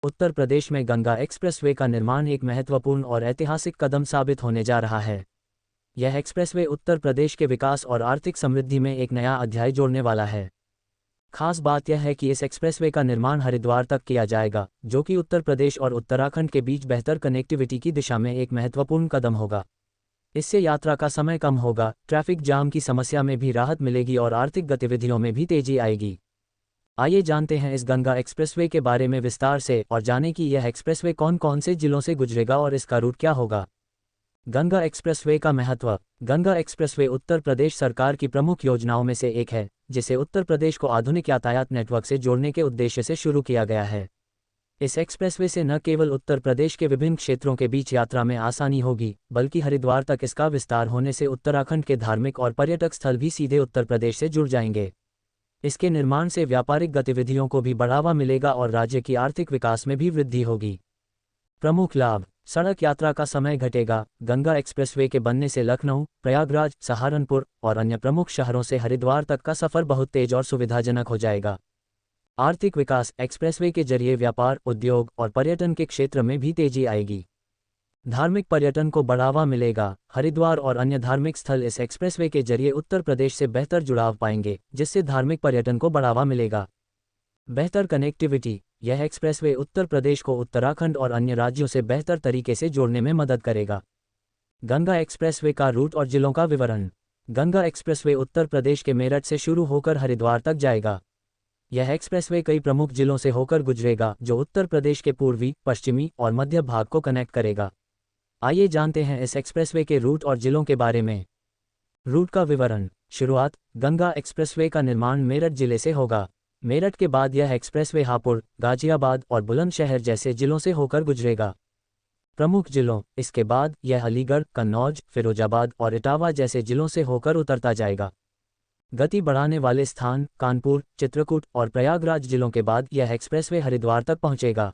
उत्तर प्रदेश में गंगा एक्सप्रेसवे का निर्माण एक महत्वपूर्ण और ऐतिहासिक कदम साबित होने जा रहा है। यह एक्सप्रेसवे उत्तर प्रदेश के विकास और आर्थिक समृद्धि में एक नया अध्याय जोड़ने वाला है। खास बात यह है कि इस एक्सप्रेसवे का निर्माण हरिद्वार तक किया जाएगा, जो कि उत्तर प्रदेश और उत्तराखंड के बीच बेहतर कनेक्टिविटी की दिशा में एक महत्वपूर्ण कदम होगा। इससे यात्रा का समय कम होगा, ट्रैफिक जाम की समस्या में भी राहत मिलेगी और आर्थिक गतिविधियों में भी तेजी आएगी। आइए जानते हैं इस गंगा एक्सप्रेसवे के बारे में विस्तार से और जानें कि यह एक्सप्रेसवे कौन कौन से जिलों से गुजरेगा और इसका रूट क्या होगा। गंगा एक्सप्रेसवे का महत्व। गंगा एक्सप्रेसवे उत्तर प्रदेश सरकार की प्रमुख योजनाओं में से एक है, जिसे उत्तर प्रदेश को आधुनिक यातायात नेटवर्क से जोड़ने के उद्देश्य से शुरू किया गया है। इस एक्सप्रेसवे से न केवल उत्तर प्रदेश के विभिन्न क्षेत्रों के बीच यात्रा में आसानी होगी, बल्कि हरिद्वार तक इसका विस्तार होने से उत्तराखंड के धार्मिक और पर्यटक स्थल भी सीधे उत्तर प्रदेश से जुड़ जाएंगे। इसके निर्माण से व्यापारिक गतिविधियों को भी बढ़ावा मिलेगा और राज्य की आर्थिक विकास में भी वृद्धि होगी। प्रमुख लाभ। सड़क यात्रा का समय घटेगा। गंगा एक्सप्रेसवे के बनने से लखनऊ, प्रयागराज, सहारनपुर और अन्य प्रमुख शहरों से हरिद्वार तक का सफर बहुत तेज और सुविधाजनक हो जाएगा। आर्थिक विकास। एक्सप्रेसवे के जरिए व्यापार, उद्योग और पर्यटन के क्षेत्र में भी तेजी आएगी। धार्मिक पर्यटन को बढ़ावा मिलेगा। हरिद्वार और अन्य धार्मिक स्थल इस एक्सप्रेसवे के जरिए उत्तर प्रदेश से बेहतर जुड़ाव पाएंगे, जिससे धार्मिक पर्यटन को बढ़ावा मिलेगा। बेहतर कनेक्टिविटी। यह एक्सप्रेसवे उत्तर प्रदेश को उत्तराखंड और अन्य राज्यों से बेहतर तरीके से जोड़ने में मदद करेगा। गंगा एक्सप्रेसवे का रूट और जिलों का विवरण। गंगा एक्सप्रेसवे उत्तर प्रदेश के मेरठ से शुरू होकर हरिद्वार तक जाएगा। यह एक्सप्रेसवे कई प्रमुख जिलों से होकर गुजरेगा, जो उत्तर प्रदेश के पूर्वी, पश्चिमी और मध्य भाग को कनेक्ट करेगा। आइए जानते हैं इस एक्सप्रेसवे के रूट और जिलों के बारे में। रूट का विवरण। शुरुआत। गंगा एक्सप्रेसवे का निर्माण मेरठ जिले से होगा। मेरठ के बाद यह एक्सप्रेसवे हापुड़, गाजियाबाद और बुलंदशहर जैसे जिलों से होकर गुजरेगा। प्रमुख जिलों। इसके बाद यह अलीगढ़, कन्नौज, फिरोजाबाद और इटावा जैसे जिलों से होकर उतरता जाएगा। गति बढ़ाने वाले स्थान। कानपुर, चित्रकूट और प्रयागराज जिलों के बाद यह एक्सप्रेसवे हरिद्वार तक पहुंचेगा।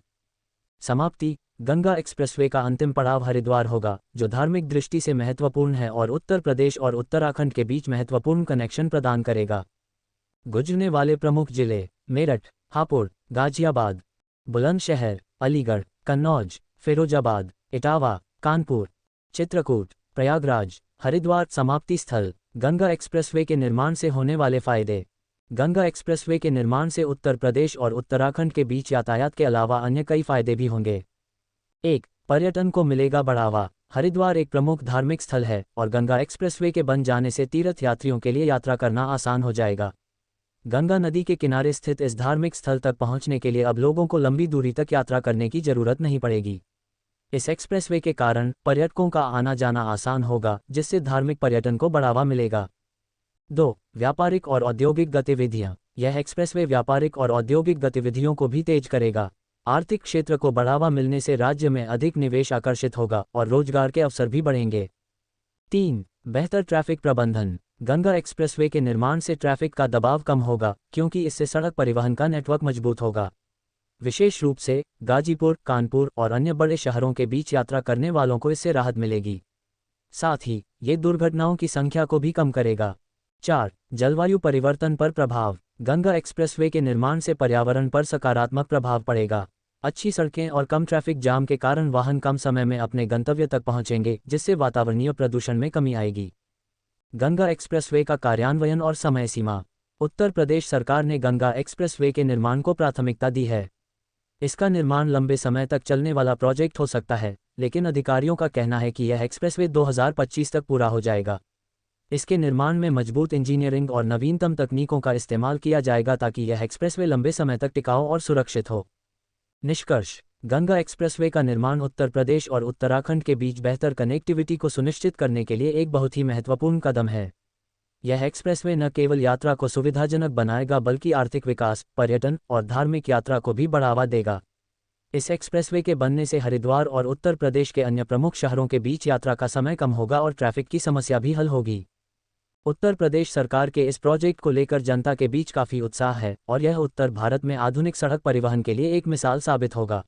समाप्ति। गंगा एक्सप्रेसवे का अंतिम पड़ाव हरिद्वार होगा, जो धार्मिक दृष्टि से महत्वपूर्ण है और उत्तर प्रदेश और उत्तराखंड के बीच महत्वपूर्ण कनेक्शन प्रदान करेगा। गुजरने वाले प्रमुख जिले। मेरठ, हापुड़, गाजियाबाद, बुलंदशहर, अलीगढ़, कन्नौज, फिरोजाबाद, इटावा, कानपुर, चित्रकूट, प्रयागराज, हरिद्वार। समाप्ति स्थल। गंगा एक्सप्रेसवे के निर्माण से होने वाले फायदे। गंगा एक्सप्रेसवे के निर्माण से उत्तर प्रदेश और उत्तराखंड के बीच यातायात के अलावा अन्य कई फायदे भी होंगे। 1. पर्यटन को मिलेगा बढ़ावा। हरिद्वार एक प्रमुख धार्मिक स्थल है और गंगा एक्सप्रेसवे के बन जाने से तीर्थ यात्रियों के लिए यात्रा करना आसान हो जाएगा। गंगा नदी के किनारे स्थित इस धार्मिक स्थल तक पहुंचने के लिए अब लोगों को लंबी दूरी तक यात्रा करने की जरूरत नहीं पड़ेगी। इस एक्सप्रेसवे के कारण पर्यटकों का आना जाना आसान होगा, जिससे धार्मिक पर्यटन को बढ़ावा मिलेगा। 2. व्यापारिक और औद्योगिक गतिविधियां। यह एक्सप्रेसवे व्यापारिक और औद्योगिक गतिविधियों को भी तेज करेगा। आर्थिक क्षेत्र को बढ़ावा मिलने से राज्य में अधिक निवेश आकर्षित होगा और रोजगार के अवसर भी बढ़ेंगे। 3. बेहतर ट्रैफिक प्रबंधन। गंगा एक्सप्रेसवे के निर्माण से ट्रैफिक का दबाव कम होगा, क्योंकि इससे सड़क परिवहन का नेटवर्क मजबूत होगा। विशेष रूप से गाजीपुर, कानपुर और अन्य बड़े शहरों के बीच यात्रा करने वालों को इससे राहत मिलेगी। साथ ही ये दुर्घटनाओं की संख्या को भी कम करेगा। 4. जलवायु परिवर्तन पर प्रभाव। गंगा एक्सप्रेसवे के निर्माण से पर्यावरण पर सकारात्मक प्रभाव पड़ेगा। अच्छी सड़कें और कम ट्रैफिक जाम के कारण वाहन कम समय में अपने गंतव्य तक पहुंचेंगे, जिससे वातावरणीय प्रदूषण में कमी आएगी। गंगा एक्सप्रेसवे का कार्यान्वयन और समय सीमा। उत्तर प्रदेश सरकार ने गंगा एक्सप्रेसवे के निर्माण को प्राथमिकता दी है। इसका निर्माण लंबे समय तक चलने वाला प्रोजेक्ट हो सकता है, लेकिन अधिकारियों का कहना है कि यह एक्सप्रेसवे 2025 तक पूरा हो जाएगा। इसके निर्माण में मजबूत इंजीनियरिंग और नवीनतम तकनीकों का इस्तेमाल किया जाएगा ताकि यह एक्सप्रेसवे लंबे समय तक टिकाऊ और सुरक्षित हो। निष्कर्ष। गंगा एक्सप्रेसवे का निर्माण उत्तर प्रदेश और उत्तराखंड के बीच बेहतर कनेक्टिविटी को सुनिश्चित करने के लिए एक बहुत ही महत्वपूर्ण कदम है। यह एक्सप्रेसवे न केवल यात्रा को सुविधाजनक बनाएगा, बल्कि आर्थिक विकास, पर्यटन और धार्मिक यात्रा को भी बढ़ावा देगा। इस एक्सप्रेसवे के बनने से हरिद्वार और उत्तर प्रदेश के अन्य प्रमुख शहरों के बीच यात्रा का समय कम होगा और ट्रैफिक की समस्या भी हल होगी। उत्तर प्रदेश सरकार के इस प्रोजेक्ट को लेकर जनता के बीच काफी उत्साह है और यह उत्तर भारत में आधुनिक सड़क परिवहन के लिए एक मिसाल साबित होगा।